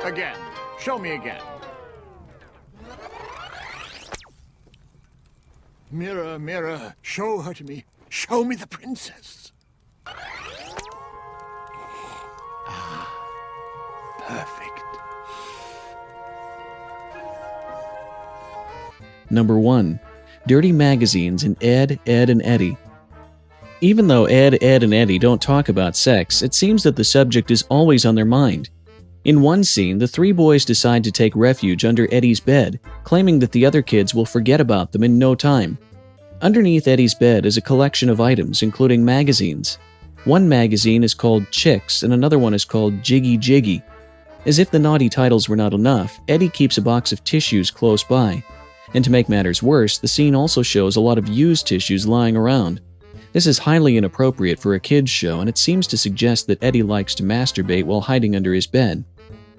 Again. Show me again. Mirror, mirror, show her to me. Show me the princess. Perfect. Number 1. Dirty magazines in Ed, Edd, and Eddy. Even though Ed, Edd, and Eddy don't talk about sex, it seems that the subject is always on their mind. In one scene, the three boys decide to take refuge under Eddie's bed, claiming that the other kids will forget about them in no time. Underneath Eddie's bed is a collection of items, including magazines. One magazine is called Chicks, and another one is called Jiggy Jiggy. As if the naughty titles were not enough, Eddie keeps a box of tissues close by. And to make matters worse, the scene also shows a lot of used tissues lying around. This is highly inappropriate for a kids' show, and it seems to suggest that Eddie likes to masturbate while hiding under his bed.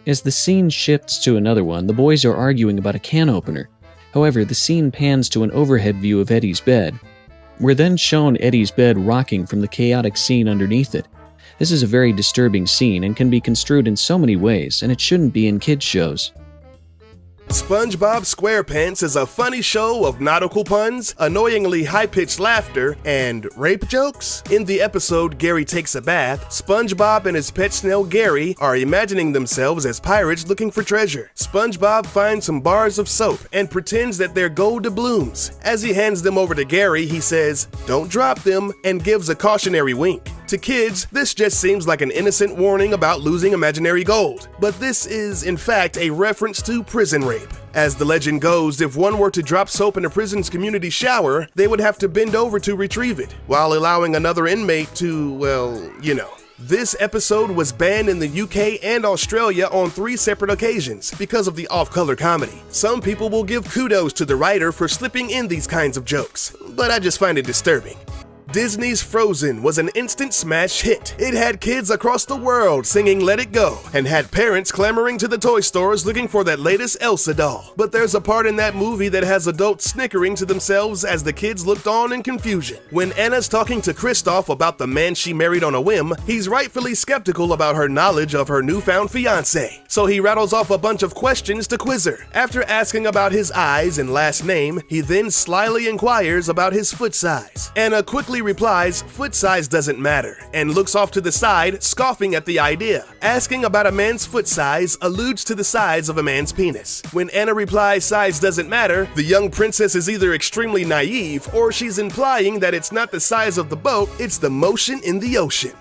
As the scene shifts to another one, the boys are arguing about a can opener. However, the scene pans to an overhead view of Eddie's bed. We're then shown Eddie's bed rocking from the chaotic scene underneath it. This is a very disturbing scene and can be construed in so many ways, and it shouldn't be in kids' shows. SpongeBob SquarePants is a funny show of nautical puns, annoyingly high-pitched laughter, and rape jokes. In the episode Gary Takes a Bath, SpongeBob and his pet snail Gary are imagining themselves as pirates looking for treasure. SpongeBob finds some bars of soap and pretends that they're gold doubloons. As he hands them over to Gary, he says, "Don't drop them," and gives a cautionary wink. To kids, this just seems like an innocent warning about losing imaginary gold. But this is, in fact, a reference to prison rape. As the legend goes, if one were to drop soap in a prison's community shower, they would have to bend over to retrieve it, while allowing another inmate to, well, you know. This episode was banned in the UK and Australia on 3 separate occasions because of the off-color comedy. Some people will give kudos to the writer for slipping in these kinds of jokes, but I just find it disturbing. Disney's Frozen was an instant smash hit. It had kids across the world singing Let It Go, and had parents clamoring to the toy stores looking for that latest Elsa doll. But there's a part in that movie that has adults snickering to themselves as the kids looked on in confusion. When Anna's talking to Kristoff about the man she married on a whim, he's rightfully skeptical about her knowledge of her newfound fiancé. So he rattles off a bunch of questions to quiz her. After asking about his eyes and last name, he then slyly inquires about his foot size. Anna quickly replies, "Foot size doesn't matter," and looks off to the side, scoffing at the idea. Asking about a man's foot size alludes to the size of a man's penis. When Anna replies size doesn't matter, the young princess is either extremely naive or she's implying that it's not the size of the boat, it's the motion in the ocean.